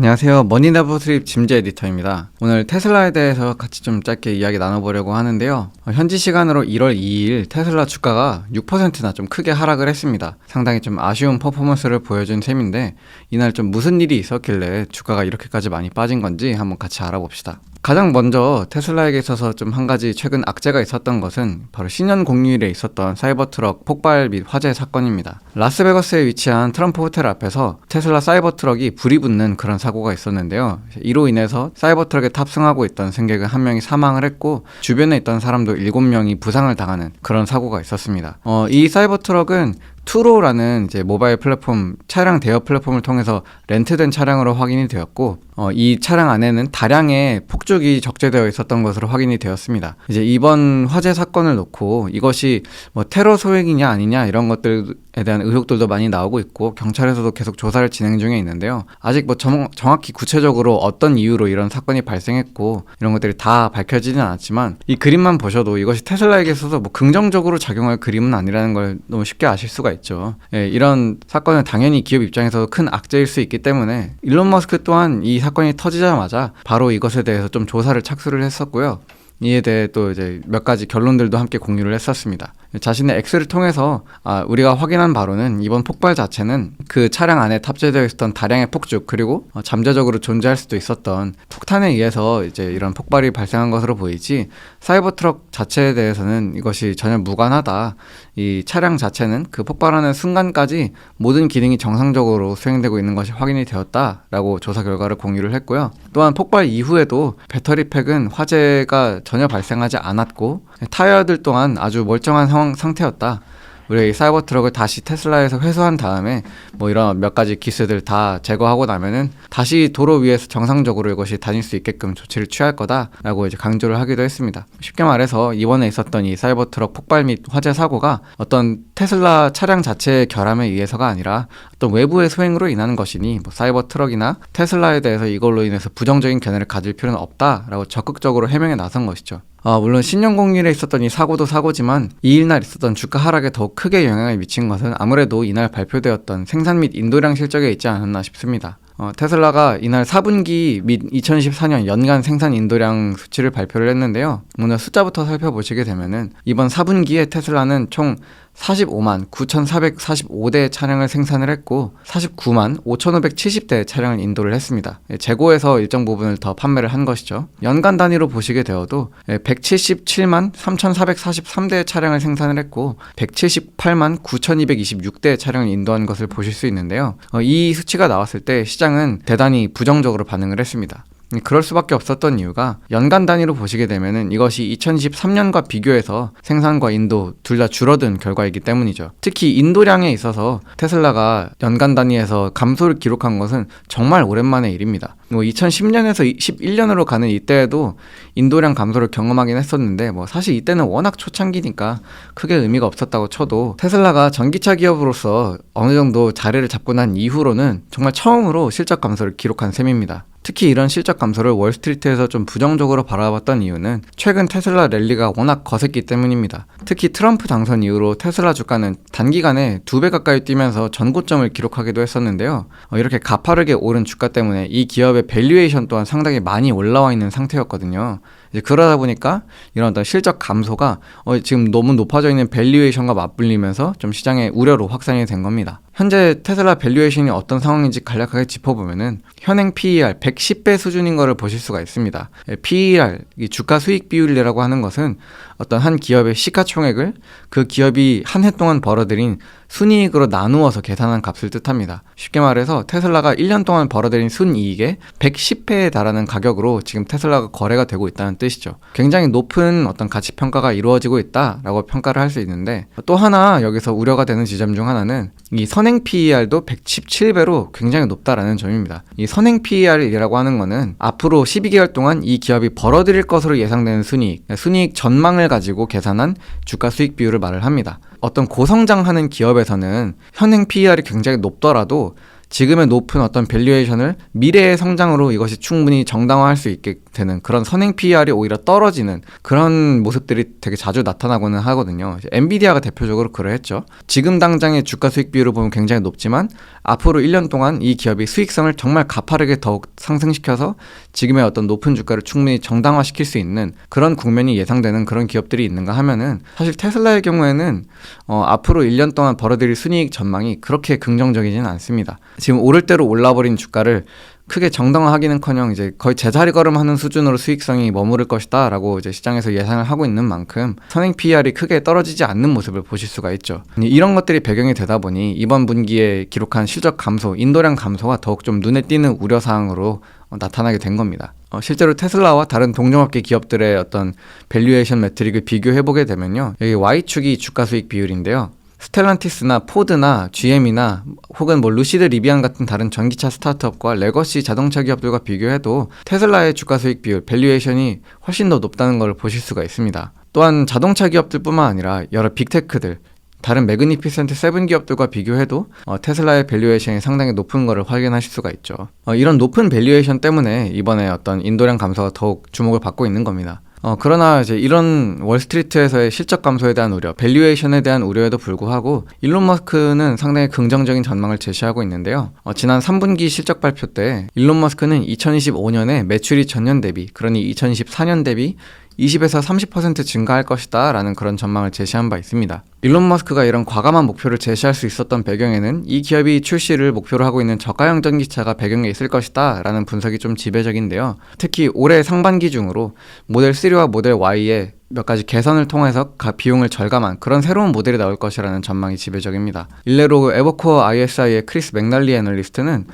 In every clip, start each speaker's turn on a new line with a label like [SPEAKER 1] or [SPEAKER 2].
[SPEAKER 1] 안녕하세요. 머니네버 수입 짐즈 에디터입니다. 오늘 테슬라에 대해서 같이 좀 짧게 이야기 나눠보려고 하는데요. 현지 시간으로 1월 2일 테슬라 주가가 6%나 좀 크게 하락을 했습니다. 상당히 좀 아쉬운 퍼포먼스를 보여준 셈인데 이날 좀 무슨 일이 있었길래 주가가 이렇게까지 많이 빠진 건지 한번 같이 알아봅시다. 가장 먼저 테슬라에게 있어서 좀 한 가지 최근 악재가 있었던 것은 바로 신년 공휴일에 있었던 사이버트럭 폭발 및 화재 사건입니다. 라스베가스에 위치한 트럼프 호텔 앞에서 테슬라 사이버트럭이 불이 붙는 그런 사고가 있었는데요. 이로 인해서 사이버트럭에 탑승하고 있던 승객은 1명이 사망을 했고 주변에 있던 사람도 7명이 부상을 당하는 그런 사고가 있었습니다. 이 사이버트럭은 투로라는 이제 모바일 플랫폼, 차량 대여 플랫폼을 통해서 렌트된 차량으로 확인이 되었고, 이 차량 안에는 다량의 폭죽이 적재되어 있었던 것으로 확인이 되었습니다. 이제 이번 화재 사건을 놓고 이것이 뭐 테러 소행이냐 아니냐 이런 것들에 대한 의혹들도 많이 나오고 있고, 경찰에서도 계속 조사를 진행 중에 있는데요. 아직 뭐 정확히 구체적으로 어떤 이유로 이런 사건이 발생했고, 이런 것들이 다 밝혀지진 않았지만, 이 그림만 보셔도 이것이 테슬라에게 있어서 뭐 긍정적으로 작용할 그림은 아니라는 걸 너무 쉽게 아실 수가 있죠. 예, 이런 사건은 당연히 기업 입장에서도 큰 악재일 수 있기 때문에 일론 머스크 또한 이 사건이 터지자마자 바로 이것에 대해서 좀 조사를 착수를 했었고요. 이에 대해 또 이제 몇 가지 결론들도 함께 공유를 했었습니다. 자신의 X를 통해서 우리가 확인한 바로는 이번 폭발 자체는 그 차량 안에 탑재되어 있었던 다량의 폭죽 그리고 잠재적으로 존재할 수도 있었던 폭탄에 의해서 이제 이런 폭발이 발생한 것으로 보이지 사이버트럭 자체에 대해서는 이것이 전혀 무관하다. 이 차량 자체는 그 폭발하는 순간까지 모든 기능이 정상적으로 수행되고 있는 것이 확인이 되었다라고 조사 결과를 공유를 했고요. 또한 폭발 이후에도 배터리 팩은 화재가 전혀 발생하지 않았고 타이어들 또한 아주 멀쩡한 상태였다. 우리가 이 사이버트럭을 다시 테슬라에서 회수한 다음에 뭐 이런 몇 가지 기스들 다 제거하고 나면은 다시 도로 위에서 정상적으로 이것이 다닐 수 있게끔 조치를 취할 거다라고 이제 강조를 하기도 했습니다. 쉽게 말해서 이번에 있었던 이 사이버트럭 폭발 및 화재 사고가 어떤 테슬라 차량 자체의 결함에 의해서가 아니라 어떤 외부의 소행으로 인한 것이니 뭐 사이버트럭이나 테슬라에 대해서 이걸로 인해서 부정적인 견해를 가질 필요는 없다라고 적극적으로 해명에 나선 것이죠. 물론 신년 공휴일에 있었던 이 사고도 사고지만 이 일날 있었던 주가 하락에 더욱 크게 영향을 미친 것은 아무래도 이날 발표되었던 생산 및 인도량 실적에 있지 않았나 싶습니다. 테슬라가 이날 4분기 및 2024년 연간 생산 인도량 수치를 발표를 했는데요. 오늘 숫자부터 살펴보시게 되면은 이번 4분기에 테슬라는 총 45만 9,445대 차량을 생산을 했고 49만 5,570대 차량을 인도를 했습니다. 재고에서 일정 부분을 더 판매를 한 것이죠. 연간 단위로 보시게 되어도 177만 3,443대 차량을 생산을 했고 178만 9,226대 차량을 인도한 것을 보실 수 있는데요. 이 수치가 나왔을 때 시장은 대단히 부정적으로 반응을 했습니다. 그럴 수밖에 없었던 이유가 연간 단위로 보시게 되면은 이것이 2023년과 비교해서 생산과 인도 둘 다 줄어든 결과이기 때문이죠. 특히 인도량에 있어서 테슬라가 연간 단위에서 감소를 기록한 것은 정말 오랜만의 일입니다. 2010년에서 11년으로 가는 이때에도 인도량 감소를 경험하긴 했었는데 사실 이때는 워낙 초창기니까 크게 의미가 없었다고 쳐도 테슬라가 전기차 기업으로서 어느 정도 자리를 잡고 난 이후로는 정말 처음으로 실적 감소를 기록한 셈입니다. 특히 이런 실적 감소를 월스트리트에서 좀 부정적으로 바라봤던 이유는 최근 테슬라 랠리가 워낙 거셌기 때문입니다. 특히 트럼프 당선 이후로 테슬라 주가는 단기간에 2배 가까이 뛰면서 전고점을 기록하기도 했었는데요. 이렇게 가파르게 오른 주가 때문에 이 기업의 밸류에이션 또한 상당히 많이 올라와 있는 상태였거든요. 이제 그러다 보니까 이런 어떤 실적 감소가 지금 너무 높아져 있는 밸류에이션과 맞물리면서 좀 시장의 우려로 확산이 된 겁니다. 현재 테슬라 밸류에이션이 어떤 상황인지 간략하게 짚어보면은 현행 PER 110배 수준인 것을 보실 수가 있습니다. PER, 이 주가 수익 비율이라고 하는 것은 어떤 한 기업의 시가총액을 그 기업이 한 해 동안 벌어들인 순이익으로 나누어서 계산한 값을 뜻합니다. 쉽게 말해서 테슬라가 1년 동안 벌어들인 순이익의 110배에 달하는 가격으로 지금 테슬라가 거래가 되고 있다는 뜻이죠. 굉장히 높은 어떤 가치 평가가 이루어지고 있다라고 평가를 할 수 있는데 또 하나 여기서 우려가 되는 지점 중 하나는 이 선행 PER도 117배로 굉장히 높다라는 점입니다. 이 선행 PER이라고 하는 거는 앞으로 12개월 동안 이 기업이 벌어들일 것으로 예상되는 순이익 전망을 가지고 계산한 주가 수익 비율을 말을 합니다. 어떤 고성장하는 기업에서는 현행 PER이 굉장히 높더라도 지금의 높은 어떤 밸류에이션을 미래의 성장으로 이것이 충분히 정당화할 수 있게 되는 그런 선행 PER이 오히려 떨어지는 그런 모습들이 되게 자주 나타나고는 하거든요. 엔비디아가 대표적으로 그러했죠. 지금 당장의 주가 수익 비율을 보면 굉장히 높지만 앞으로 1년 동안 이 기업이 수익성을 정말 가파르게 더욱 상승시켜서 지금의 어떤 높은 주가를 충분히 정당화시킬 수 있는 그런 국면이 예상되는 그런 기업들이 있는가 하면은 사실 테슬라의 경우에는 앞으로 1년 동안 벌어들일 순이익 전망이 그렇게 긍정적이지는 않습니다. 지금 오를 대로 올라버린 주가를 크게 정당화하기는커녕 이제 거의 제자리 걸음하는 수준으로 수익성이 머무를 것이다라고 이제 시장에서 예상을 하고 있는 만큼 선행 PER이 크게 떨어지지 않는 모습을 보실 수가 있죠. 이런 것들이 배경이 되다 보니 이번 분기에 기록한 실적 감소, 인도량 감소가 더욱 좀 눈에 띄는 우려 사항으로 나타나게 된 겁니다. 실제로 테슬라와 다른 동종업계 기업들의 어떤 밸류에이션 매트릭을 비교해보게 되면요, 여기 Y축이 주가 수익 비율인데요. 스텔란티스나 포드나 GM이나 혹은 루시드 리비안 같은 다른 전기차 스타트업과 레거시 자동차 기업들과 비교해도 테슬라의 주가 수익 비율, 밸류에이션이 훨씬 더 높다는 걸 보실 수가 있습니다. 또한 자동차 기업들뿐만 아니라 여러 빅테크들, 다른 매그니피센트 세븐 기업들과 비교해도 테슬라의 밸류에이션이 상당히 높은 것을 확인하실 수가 있죠. 이런 높은 밸류에이션 때문에 이번에 어떤 인도량 감소가 더욱 주목을 받고 있는 겁니다. 그러나 이제 이런 월스트리트에서의 실적 감소에 대한 우려, 밸류에이션에 대한 우려에도 불구하고 일론 머스크는 상당히 긍정적인 전망을 제시하고 있는데요. 지난 3분기 실적 발표 때 일론 머스크는 2025년에 매출이 전년 대비, 그러니 2024년 대비 20에서 30% 증가할 것이다 라는 그런 전망을 제시한 바 있습니다. 일론 머스크가 이런 과감한 목표를 제시할 수 있었던 배경에는 이 기업이 출시를 목표로 하고 있는 저가형 전기차가 배경에 있을 것이다 라는 분석이 좀 지배적인데요. 특히 올해 상반기 중으로 모델 3와 모델 Y의 몇 가지 개선을 통해서 비용을 절감한 그런 새로운 모델이 나올 것이라는 전망이 지배적입니다. 일례로 에버코어 ISI의 크리스 맥날리 애널리스트는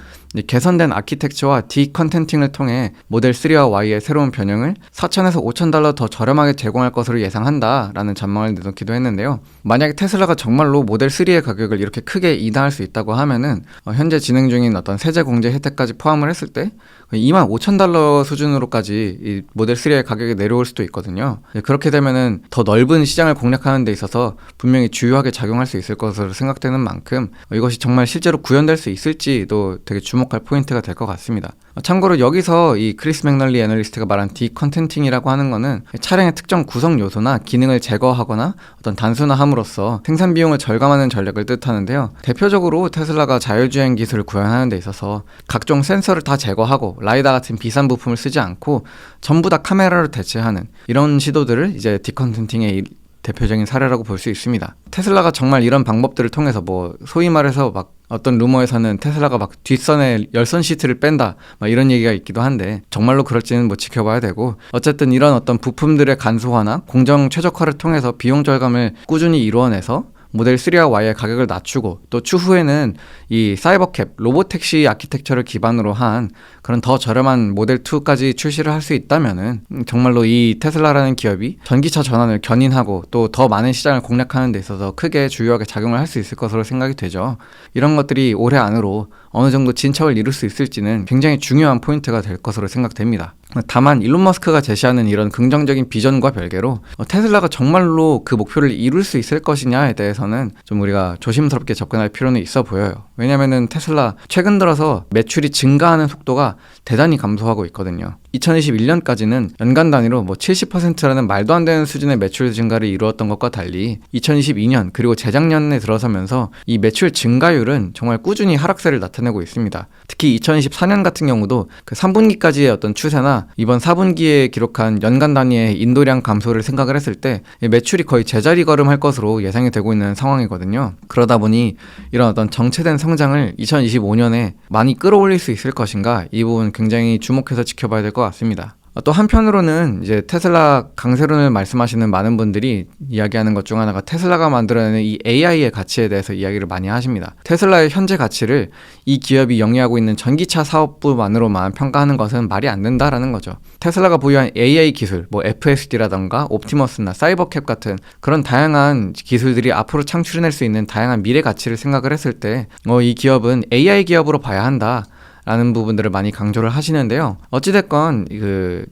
[SPEAKER 1] 개선된 아키텍처와 디컨텐팅을 통해 모델 3와 Y의 새로운 변형을 $4,000에서 $5,000 더 저렴하게 제공할 것으로 예상한다 라는 전망을 내놓기도 했는데요. 만약에 테슬라가 정말로 모델 3의 가격을 이렇게 크게 인하할 수 있다고 하면은 현재 진행 중인 어떤 세제 공제 혜택까지 포함을 했을 때 $25,000 수준으로까지 이 모델 3의 가격이 내려올 수도 있거든요. 그렇게 되면은 더 넓은 시장을 공략하는 데 있어서 분명히 주요하게 작용할 수 있을 것으로 생각되는 만큼 이것이 정말 실제로 구현될 수 있을지도 되게 주목할 포인트가 될 것 같습니다. 참고로 여기서 이 크리스 맥널리 애널리스트가 말한 디컨텐팅이라고 하는 거는 차량의 특정 구성 요소나 기능을 제거하거나 어떤 단순화함으로써 생산 비용을 절감하는 전략을 뜻하는데요. 대표적으로 테슬라가 자율주행 기술을 구현하는 데 있어서 각종 센서를 다 제거하고 라이다 같은 비싼 부품을 쓰지 않고 전부 다 카메라로 대체하는 이런 시도들을 이제 디컨텐팅의 대표적인 사례라고 볼 수 있습니다. 테슬라가 정말 이런 방법들을 통해서 소위 말해서 어떤 루머에서는 테슬라가 뒷선에 열선 시트를 뺀다 이런 얘기가 있기도 한데 정말로 그럴지는 지켜봐야 되고, 어쨌든 이런 어떤 부품들의 간소화나 공정 최적화를 통해서 비용 절감을 꾸준히 이루어내서 모델 3와 Y의 가격을 낮추고 또 추후에는 이 사이버캡, 로보택시 아키텍처를 기반으로 한 그런 더 저렴한 모델 2까지 출시를 할 수 있다면은 정말로 이 테슬라라는 기업이 전기차 전환을 견인하고 또 더 많은 시장을 공략하는 데 있어서 크게 주요하게 작용을 할 수 있을 것으로 생각이 되죠. 이런 것들이 올해 안으로 어느 정도 진척을 이룰 수 있을지는 굉장히 중요한 포인트가 될 것으로 생각됩니다. 다만 일론 머스크가 제시하는 이런 긍정적인 비전과 별개로 테슬라가 정말로 그 목표를 이룰 수 있을 것이냐에 대해서는 좀 우리가 조심스럽게 접근할 필요는 있어 보여요. 왜냐면은 테슬라 최근 들어서 매출이 증가하는 속도가 대단히 감소하고 있거든요. 2021년까지는 연간 단위로 70%라는 말도 안 되는 수준의 매출 증가를 이루었던 것과 달리 2022년 그리고 재작년에 들어서면서 이 매출 증가율은 정말 꾸준히 하락세를 나타내고 있습니다. 특히 2024년 같은 경우도 그 3분기까지의 어떤 추세나 이번 4분기에 기록한 연간 단위의 인도량 감소를 생각을 했을 때 매출이 거의 제자리 걸음할 것으로 예상이 되고 있는 상황이거든요. 그러다 보니 이런 어떤 정체된 성장을 2025년에 많이 끌어올릴 수 있을 것인가, 이 부분 굉장히 주목해서 지켜봐야 될 것 같습니다. 또 한편으로는 이제 테슬라 강세론을 말씀하시는 많은 분들이 이야기하는 것 중 하나가 테슬라가 만들어내는 이 AI의 가치에 대해서 이야기를 많이 하십니다. 테슬라의 현재 가치를 이 기업이 영위하고 있는 전기차 사업부만으로만 평가하는 것은 말이 안 된다라는 거죠. 테슬라가 보유한 AI 기술, FSD라던가 옵티머스나 사이버캡 같은 그런 다양한 기술들이 앞으로 창출해낼 수 있는 다양한 미래 가치를 생각을 했을 때 이 기업은 AI 기업으로 봐야 한다 라는 부분들을 많이 강조를 하시는데요. 어찌됐건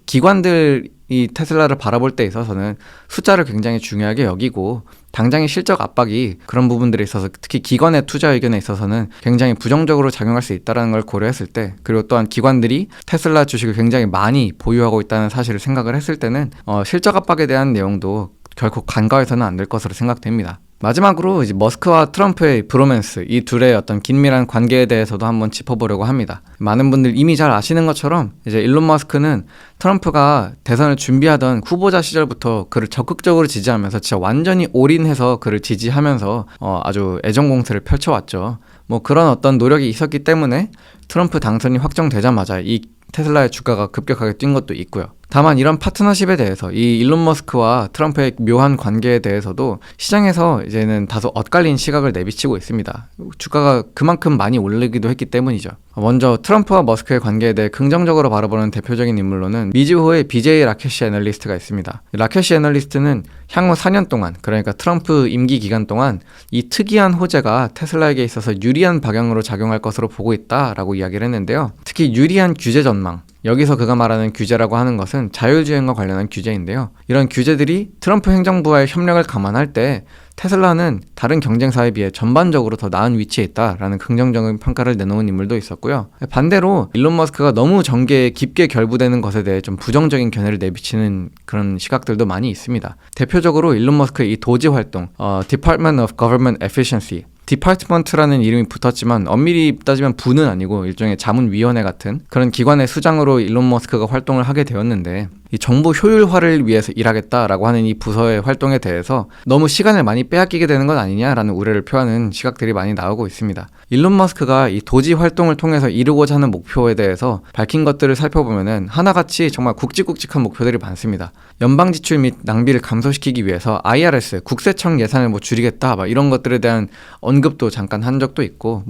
[SPEAKER 1] 기관들 이 테슬라를 바라볼 때 있어서는 숫자를 굉장히 중요하게 여기고 당장의 실적 압박이 그런 부분들에 있어서 특히 기관의 투자 의견에 있어서는 굉장히 부정적으로 작용할 수 있다는 걸 고려했을 때, 그리고 또한 기관들이 테슬라 주식을 굉장히 많이 보유하고 있다는 사실을 생각을 했을 때는 실적 압박에 대한 내용도 결코 간과해서는 안 될 것으로 생각됩니다. 마지막으로 이제 머스크와 트럼프의 브로맨스, 이 둘의 어떤 긴밀한 관계에 대해서도 한번 짚어보려고 합니다. 많은 분들 이미 잘 아시는 것처럼 이제 일론 머스크는 트럼프가 대선을 준비하던 후보자 시절부터 그를 적극적으로 지지하면서 진짜 완전히 올인해서 그를 지지하면서 아주 애정 공세를 펼쳐왔죠. 뭐 그런 어떤 노력이 있었기 때문에 트럼프 당선이 확정되자마자 이 테슬라의 주가가 급격하게 뛴 것도 있고요. 다만 이런 파트너십에 대해서 이 일론 머스크와 트럼프의 묘한 관계에 대해서도 시장에서 이제는 다소 엇갈린 시각을 내비치고 있습니다. 주가가 그만큼 많이 오르기도 했기 때문이죠. 먼저 트럼프와 머스크의 관계에 대해 긍정적으로 바라보는 대표적인 인물로는 미즈호의 BJ 라케시 애널리스트가 있습니다. 라케시 애널리스트는 향후 4년 동안, 그러니까 트럼프 임기 기간 동안 이 특이한 호재가 테슬라에게 있어서 유리한 방향으로 작용할 것으로 보고 있다라고 이야기를 했는데요. 특히 유리한 규제 전망, 여기서 그가 말하는 규제라고 하는 것은 자율주행과 관련한 규제인데요. 이런 규제들이 트럼프 행정부와의 협력을 감안할 때 테슬라는 다른 경쟁사에 비해 전반적으로 더 나은 위치에 있다라는 긍정적인 평가를 내놓은 인물도 있었고요. 반대로 일론 머스크가 너무 정계에 깊게 결부되는 것에 대해 좀 부정적인 견해를 내비치는 그런 시각들도 많이 있습니다. 대표적으로 일론 머스크의 이 도지 활동, Department of Government Efficiency, 디파트먼트라는 이름이 붙었지만 엄밀히 따지면 부는 아니고 일종의 자문위원회 같은 그런 기관의 수장으로 일론 머스크가 활동을 하게 되었는데, 이 정부 효율화를 위해서 일하겠다라고 하는 이 부서의 활동에 대해서 너무 시간을 많이 빼앗기게 되는 것 아니냐라는 우려를 표하는 시각들이 많이 나오고 있습니다. 일론 머스크가 이 도지 활동을 통해서 이루고자 하는 목표에 대해서 밝힌 것들을 살펴보면은 하나같이 정말 굵직굵직한 목표들이 많습니다. 연방 지출 및 낭비를 감소시키기 위해서 IRS, 국세청 예산을 줄이겠다, 막 이런 것들에 대한 언급도 잠깐 한 적도 있고,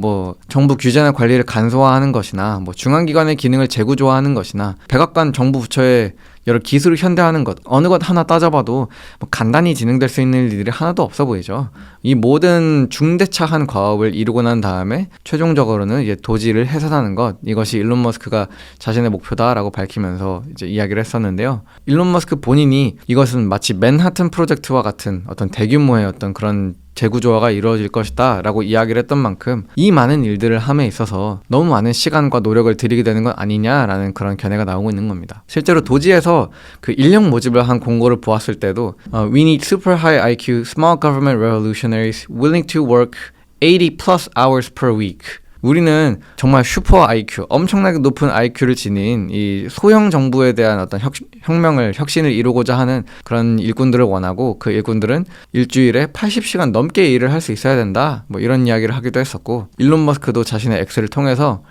[SPEAKER 1] 정부 규제나 관리를 간소화하는 것이나 중앙기관의 기능을 재구조화하는 것이나 백악관 정부 부처의 여러 기술을 현대화하는 것, 어느 것 하나 따져봐도 간단히 진행될 수 있는 일들이 하나도 없어 보이죠. 이 모든 중대차한 과업을 이루고 난 다음에 최종적으로는 이제 도지를 해산하는 것, 이것이 일론 머스크가 자신의 목표다라고 밝히면서 이제 이야기를 했었는데요. 일론 머스크 본인이 이것은 마치 맨하튼 프로젝트와 같은 어떤 대규모의 어떤 그런 재구조화가 이루어질 것이다 라고 이야기를 했던 만큼 이 많은 일들을 함에 있어서 너무 많은 시간과 노력을 들이게 되는 건 아니냐라는 그런 견해가 나오고 있는 겁니다. 실제로 도지에서 그 인력 모집을 한 공고를 보았을 때도 We need super high IQ small government revolutionaries willing to work 80 plus hours per week. 우리는 정말 슈퍼 IQ, 엄청나게 높은 IQ를 지닌 이 소형 정부에 대한 어떤 혁신을 이루고자 하는 그런 일꾼들을 원하고, 그 일꾼들은 일주일에 80시간 넘게 일을 할 수 있어야 된다, 이런 이야기를 하기도 했었고, 일론 머스크도 자신의 X를 통해서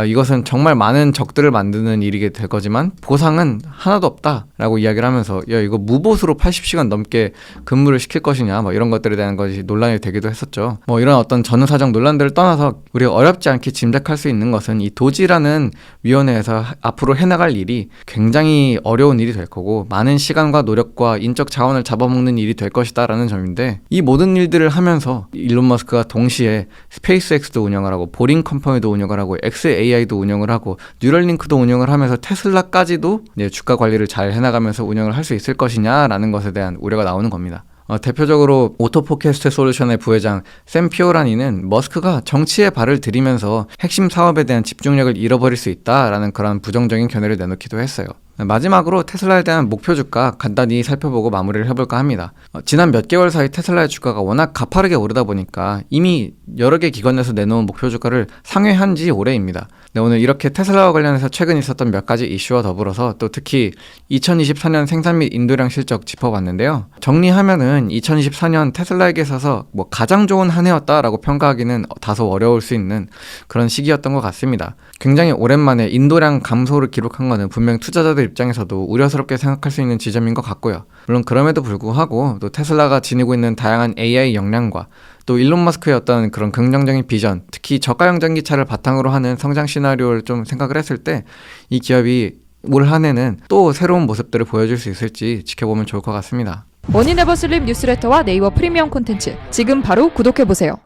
[SPEAKER 1] 이것은 정말 많은 적들을 만드는 일이 될 거지만 보상은 하나도 없다라고 이야기를 하면서 이거 무보수로 80시간 넘게 근무를 시킬 것이냐, 이런 것들에 대한 것이 논란이 되기도 했었죠. 이런 어떤 전후사정 논란들을 떠나서 우리가 어렵지 않게 짐작할 수 있는 것은 이 도지라는 위원회에서 앞으로 해나갈 일이 굉장히 어려운 일이 될 거고, 많은 시간과 노력과 인적 자원을 잡아먹는 일이 될 것이다 라는 점인데, 이 모든 일들을 하면서 일론 머스크가 동시에 스페이스X도 운영을 하고 보링 컴퍼니도 운영을 하고 XAI도 운영을 하고 뉴럴링크도 운영을 하면서 테슬라까지도 주가 관리를 잘 해나가면서 운영을 할 수 있을 것이냐라는 것에 대한 우려가 나오는 겁니다. 대표적으로 오토포캐스트 솔루션의 부회장 샘 피오라니는 머스크가 정치에 발을 들이면서 핵심 사업에 대한 집중력을 잃어버릴 수 있다라는 그런 부정적인 견해를 내놓기도 했어요. 마지막으로 테슬라에 대한 목표 주가 간단히 살펴보고 마무리를 해볼까 합니다. 지난 몇 개월 사이 테슬라의 주가가 워낙 가파르게 오르다 보니까 이미 여러 개 기관에서 내놓은 목표 주가를 상회한 지 오래입니다. 네, 오늘 이렇게 테슬라와 관련해서 최근 있었던 몇 가지 이슈와 더불어서 또 특히 2024년 생산 및 인도량 실적 짚어봤는데요. 정리하면은 2024년 테슬라에게 있어서 가장 좋은 한 해였다라고 평가하기는 다소 어려울 수 있는 그런 시기였던 것 같습니다. 굉장히 오랜만에 인도량 감소를 기록한 것은 분명 투자자들 입장에서도 우려스럽게 생각할 수 있는 지점인 것 같고요. 물론 그럼에도 불구하고 또 테슬라가 지니고 있는 다양한 AI 역량과 또 일론 머스크의 어떤 그런 긍정적인 비전, 특히 저가형 전기차를 바탕으로 하는 성장 시나리오를 좀 생각을 했을 때 이 기업이 올 한 해는 또 새로운 모습들을 보여줄 수 있을지 지켜보면 좋을 것 같습니다.
[SPEAKER 2] 머니네버슬립 뉴스레터와 네이버 프리미엄 콘텐츠 지금 바로 구독해보세요.